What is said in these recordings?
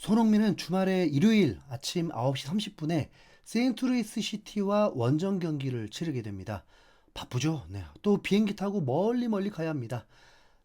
손흥민은 주말에 일요일 아침 9시 30분에 세인트루이스 시티와 원정 경기를 치르게 됩니다. 바쁘죠? 네. 또 비행기 타고 멀리 가야 합니다.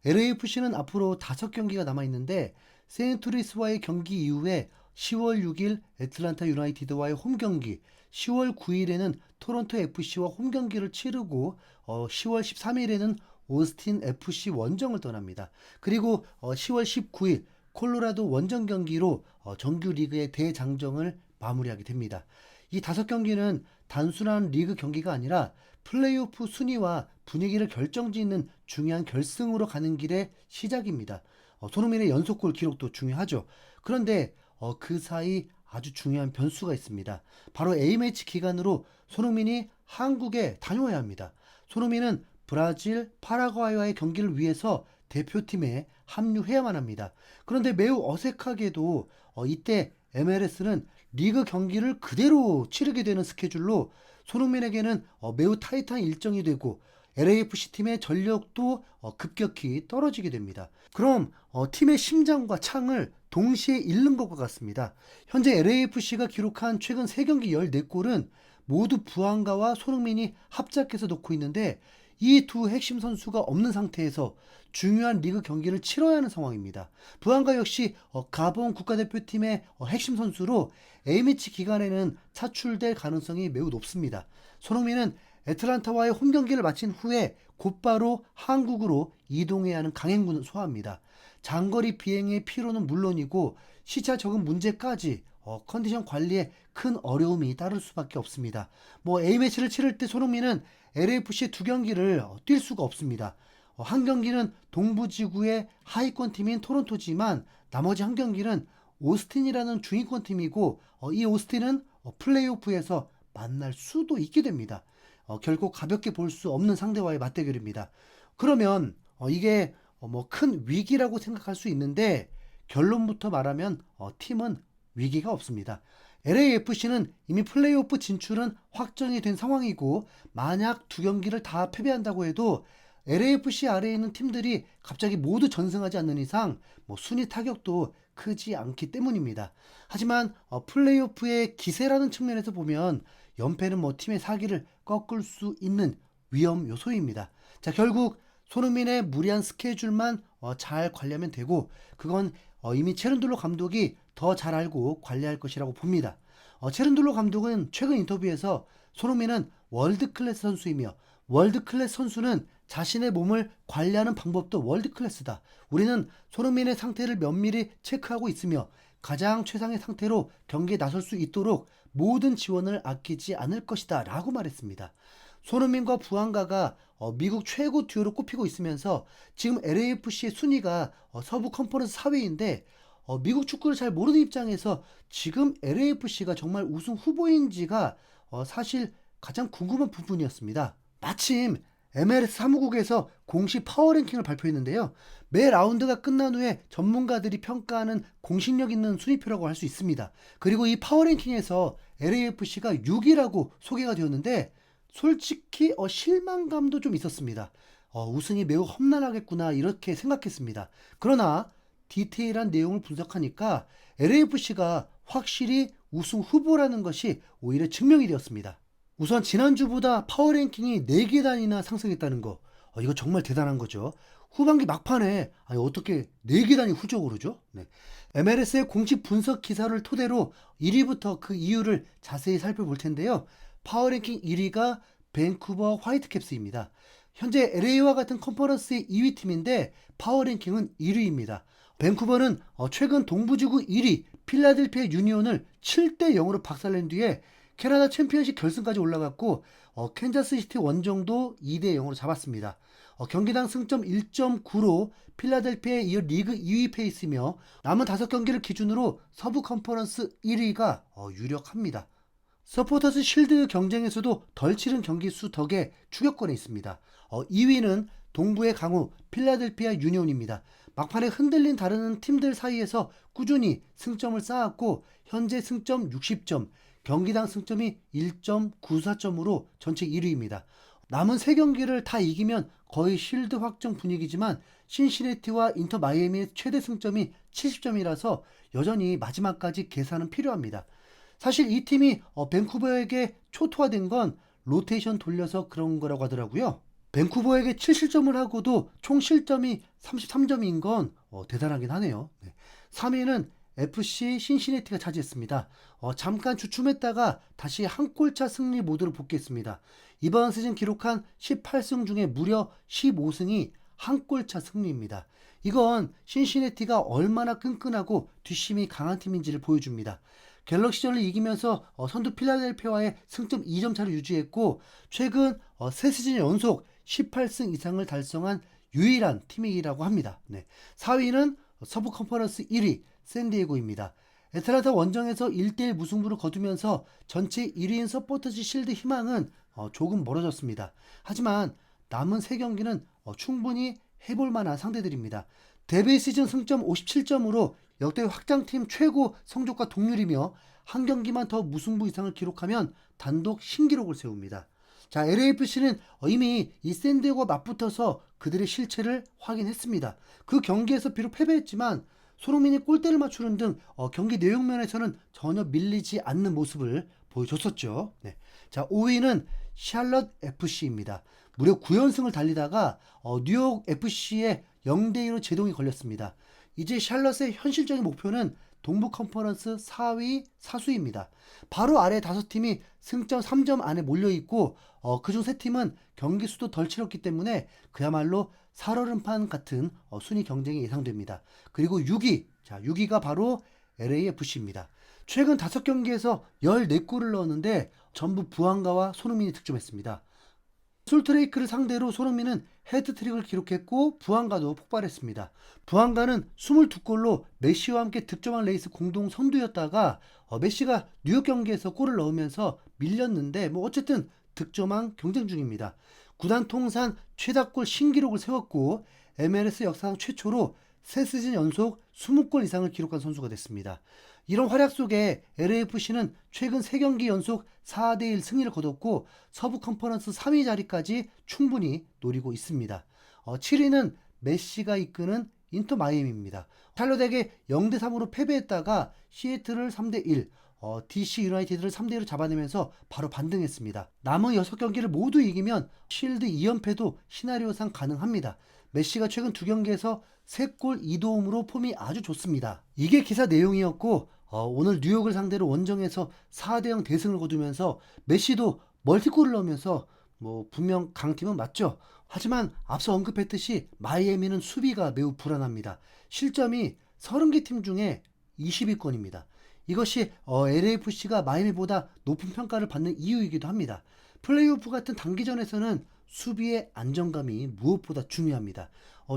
LAFC는 앞으로 5경기가 남아있는데 세인트루이스와의 경기 이후에 10월 6일 애틀란타 유나이티드와의 홈경기, 10월 9일에는 토론토 FC와 홈경기를 치르고 10월 13일에는 오스틴 FC 원정을 떠납니다. 그리고 10월 19일 콜로라도 원정 경기로 정규 리그의 대장정을 마무리하게 됩니다. 이 5경기는 단순한 리그 경기가 아니라 플레이오프 순위와 분위기를 결정짓는 중요한 결승으로 가는 길의 시작입니다. 손흥민의 연속골 기록도 중요하죠. 그런데 그 사이 아주 중요한 변수가 있습니다. 바로 A매치 기간으로 손흥민이 한국에 다녀와야 합니다. 손흥민은 브라질, 파라과이와의 경기를 위해서 대표팀에 합류해야만 합니다. 그런데 매우 어색하게도 이때 MLS는 리그 경기를 그대로 치르게 되는 스케줄로 손흥민에게는 매우 타이트한 일정이 되고 LAFC 팀의 전력도 급격히 떨어지게 됩니다. 그럼 팀의 심장과 창을 동시에 잃는 것과 같습니다. 현재 LAFC가 기록한 최근 3경기 14골은 모두 부안가와 손흥민이 합작해서 넣고 있는데 이 두 핵심 선수가 없는 상태에서 중요한 리그 경기를 치러야 하는 상황입니다. 부안가 역시 가본 국가대표팀의 핵심 선수로 A매치 기간에는 차출될 가능성이 매우 높습니다. 손흥민은 애틀란타와의 홈경기를 마친 후에 곧바로 한국으로 이동해야 하는 강행군을 소화합니다. 장거리 비행의 피로는 물론이고 시차 적응 문제까지 컨디션 관리에 큰 어려움이 따를 수밖에 없습니다. A매치를 치를 때 손흥민은 LAFC 2경기를 뛸 수가 없습니다. 한 경기는 동부지구의 하위권 팀인 토론토지만 나머지 한 경기는 오스틴이라는 중위권 팀이고 이 오스틴은 플레이오프에서 만날 수도 있게 됩니다. 결국 가볍게 볼 수 없는 상대와의 맞대결입니다. 그러면 이게 큰 위기라고 생각할 수 있는데 결론부터 말하면 팀은 위기가 없습니다. LAFC는 이미 플레이오프 진출은 확정이 된 상황이고 만약 2경기를 다 패배한다고 해도 LAFC 아래에 있는 팀들이 갑자기 모두 전승하지 않는 이상 순위 타격도 크지 않기 때문입니다. 하지만 플레이오프의 기세라는 측면에서 보면 연패는 팀의 사기를 꺾을 수 있는 위험 요소입니다. 자, 결국 손흥민의 무리한 스케줄만 잘 관리하면 되고 그건 이미 체른둘로 감독이 더 잘 알고 관리할 것이라고 봅니다. 체른둘로 감독은 최근 인터뷰에서 손흥민은 월드클래스 선수이며 월드클래스 선수는 자신의 몸을 관리하는 방법도 월드클래스다. 우리는 손흥민의 상태를 면밀히 체크하고 있으며 가장 최상의 상태로 경기에 나설 수 있도록 모든 지원을 아끼지 않을 것이다 라고 말했습니다. 손흥민과 부안가가 미국 최고 듀오로 꼽히고 있으면서 지금 LAFC의 순위가 서부 컨퍼런스 4위인데 미국 축구를 잘 모르는 입장에서 지금 LAFC가 정말 우승 후보인지가 사실 가장 궁금한 부분이었습니다. 마침 MLS 사무국에서 공식 파워랭킹을 발표했는데요. 매 라운드가 끝난 후에 전문가들이 평가하는 공식력 있는 순위표라고 할 수 있습니다. 그리고 이 파워랭킹에서 LAFC가 6위라고 소개가 되었는데 솔직히 실망감도 좀 있었습니다. 우승이 매우 험난하겠구나 이렇게 생각했습니다. 그러나 디테일한 내용을 분석하니까 LAFC가 확실히 우승 후보라는 것이 오히려 증명이 되었습니다. 우선 지난주보다 파워랭킹이 4계단이나 상승했다는 거 이거 정말 대단한 거죠. 후반기 막판에 어떻게 4계단이 훌쩍 오르죠? 네. MLS의 공식 분석 기사를 토대로 1위부터 그 이유를 자세히 살펴볼 텐데요. 파워랭킹 1위가 밴쿠버 화이트캡스입니다. 현재 LA와 같은 컨퍼런스의 2위 팀인데 파워랭킹은 1위입니다. 밴쿠버는 최근 동부지구 1위 필라델피아 유니온을 7대 0으로 박살낸 뒤에 캐나다 챔피언십 결승까지 올라갔고 캔자스시티 원정도 2대 0으로 잡았습니다. 경기당 승점 1.9로 필라델피아에 이어 리그 2위 페이스며 남은 5경기를 기준으로 서부 컨퍼런스 1위가 유력합니다. 서포터스 실드 경쟁에서도 덜 치른 경기 수 덕에 추격권에 있습니다. 2위는 동부의 강호 필라델피아 유니온입니다. 막판에 흔들린 다른 팀들 사이에서 꾸준히 승점을 쌓았고 현재 승점 60점, 경기당 승점이 1.94점으로 전체 1위입니다. 남은 3경기를 다 이기면 거의 실드 확정 분위기지만 신시내티와 인터 마이애미의 최대 승점이 70점이라서 여전히 마지막까지 계산은 필요합니다. 사실 이 팀이 밴쿠버에게 초토화된 건 로테이션 돌려서 그런 거라고 하더라고요. 밴쿠버에게 7실점을 하고도 총 실점이 33점인 건 대단하긴 하네요. 네. 3위는 FC 신시내티가 차지했습니다. 잠깐 주춤했다가 다시 한 골차 승리 모드로 복귀했습니다. 이번 시즌 기록한 18승 중에 무려 15승이 한 골차 승리입니다. 이건 신시내티가 얼마나 끈끈하고 뒷심이 강한 팀인지를 보여줍니다. 갤럭시전을 이기면서 선두 필라델피아와의 승점 2점 차를 유지했고 최근 3시즌 연속 18승 이상을 달성한 유일한 팀이라고 합니다. 네. 4위는 서부 컨퍼런스 1위 샌디에고입니다. 애틀란타 원정에서 1대1 무승부를 거두면서 전체 1위인 서포터즈 실드 희망은 조금 멀어졌습니다. 하지만 남은 3경기는 충분히 해볼 만한 상대들입니다. 데뷔 시즌 승점 57점으로 역대 확장팀 최고 성적과 동률이며 한 경기만 더 무승부 이상을 기록하면 단독 신기록을 세웁니다. 자, LAFC는 이미 이 샌디에고와 맞붙어서 그들의 실체를 확인했습니다. 그 경기에서 비록 패배했지만 손흥민이 골대를 맞추는 등 경기 내용 면에서는 전혀 밀리지 않는 모습을 보여줬었죠. 네. 자, 5위는 샬럿 FC입니다. 무려 9연승을 달리다가 뉴욕 FC에 0대2로 제동이 걸렸습니다. 이제 샬럿의 현실적인 목표는 동부 컨퍼런스 4위 사수입니다. 바로 아래 5팀이 승점 3점 안에 몰려있고 그중 3팀은 경기 수도 덜 치렀기 때문에 그야말로 살얼음판 같은 순위 경쟁이 예상됩니다. 그리고 6위, 자 6위가 바로 LAFC입니다. 최근 5경기에서 14골을 넣었는데 전부 부안가와 손흥민이 득점했습니다. 솔트레이크를 상대로 손흥민은 헤드트릭을 기록했고 부안가도 폭발했습니다. 부안가는 22골로 메시와 함께 득점한 레이스 공동 선두였다가 메시가 뉴욕 경기에서 골을 넣으면서 밀렸는데 어쨌든 득점왕 경쟁 중입니다. 구단 통산 최다골 신기록을 세웠고 MLS 역사상 최초로 3시즌 연속 20골 이상을 기록한 선수가 됐습니다. 이런 활약 속에 LAFC는 최근 3경기 연속 4대1 승리를 거뒀고 서부 컨퍼런스 3위 자리까지 충분히 노리고 있습니다. 7위는 메시가 이끄는 인터 마이애미입니다. 샬럿에게 0대3으로 패배했다가 시애틀을 3대1, DC 유나이티드를 3대1로 잡아내면서 바로 반등했습니다. 남은 6경기를 모두 이기면 실드 2연패도 시나리오상 가능합니다. 메시가 최근 2경기에서 3골 2도움으로 폼이 아주 좋습니다. 이게 기사 내용이었고 오늘 뉴욕을 상대로 원정에서 4대0 대승을 거두면서 메시도 멀티골을 넣으면서 분명 강팀은 맞죠. 하지만 앞서 언급했듯이 마이애미는 수비가 매우 불안합니다. 실점이 30개 팀 중에 20위권입니다. 이것이 LAFC가 마이애미보다 높은 평가를 받는 이유이기도 합니다. 플레이오프 같은 단기전에서는 수비의 안정감이 무엇보다 중요합니다.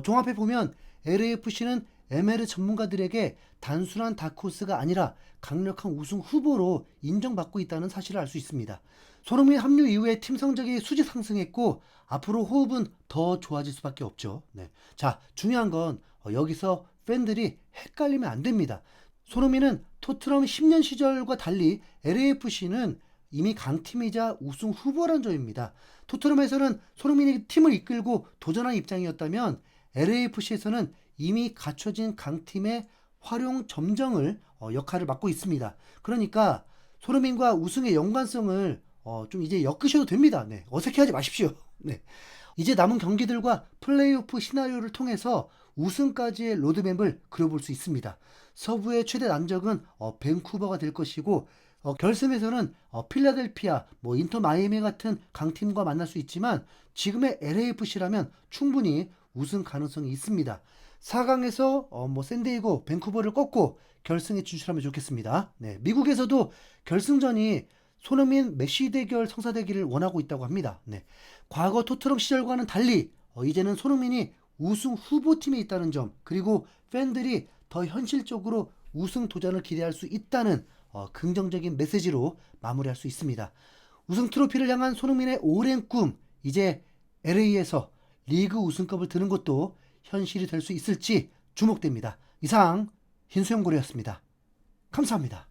종합해 보면 LAFC는 ML 전문가들에게 단순한 다크호스가 아니라 강력한 우승 후보로 인정받고 있다는 사실을 알 수 있습니다. 손흥민 합류 이후에 팀 성적이 수직 상승했고 앞으로 호흡은 더 좋아질 수밖에 없죠. 네. 자, 중요한 건 여기서 팬들이 헷갈리면 안 됩니다. 손흥민은 토트넘 10년 시절과 달리 LAFC는 이미 강팀이자 우승 후보란 점입니다. 토트넘에서는 손흥민이 팀을 이끌고 도전한 입장이었다면 LAFC에서는 이미 갖춰진 강팀의 활용 점정을 역할을 맡고 있습니다. 그러니까 손흥민과 우승의 연관성을 좀 이제 엮으셔도 됩니다. 네, 어색해하지 마십시오. 네. 이제 남은 경기들과 플레이오프 시나리오를 통해서 우승까지의 로드맵을 그려볼 수 있습니다. 서부의 최대 난적은 밴쿠버가 될 것이고 결승에서는 필라델피아, 인터 마이애미 같은 강팀과 만날 수 있지만 지금의 LAFC라면 충분히 우승 가능성이 있습니다. 4강에서 샌디에고, 밴쿠버를 꺾고 결승에 진출하면 좋겠습니다. 네, 미국에서도 결승전이 손흥민, 메시 대결 성사되기를 원하고 있다고 합니다. 네, 과거 토트넘 시절과는 달리 이제는 손흥민이 우승 후보팀에 있다는 점, 그리고 팬들이 더 현실적으로 우승 도전을 기대할 수 있다는 긍정적인 메시지로 마무리할 수 있습니다. 우승 트로피를 향한 손흥민의 오랜 꿈, 이제 LA에서 리그 우승컵을 드는 것도 현실이 될 수 있을지 주목됩니다. 이상 흰수염고래였습니다. 감사합니다.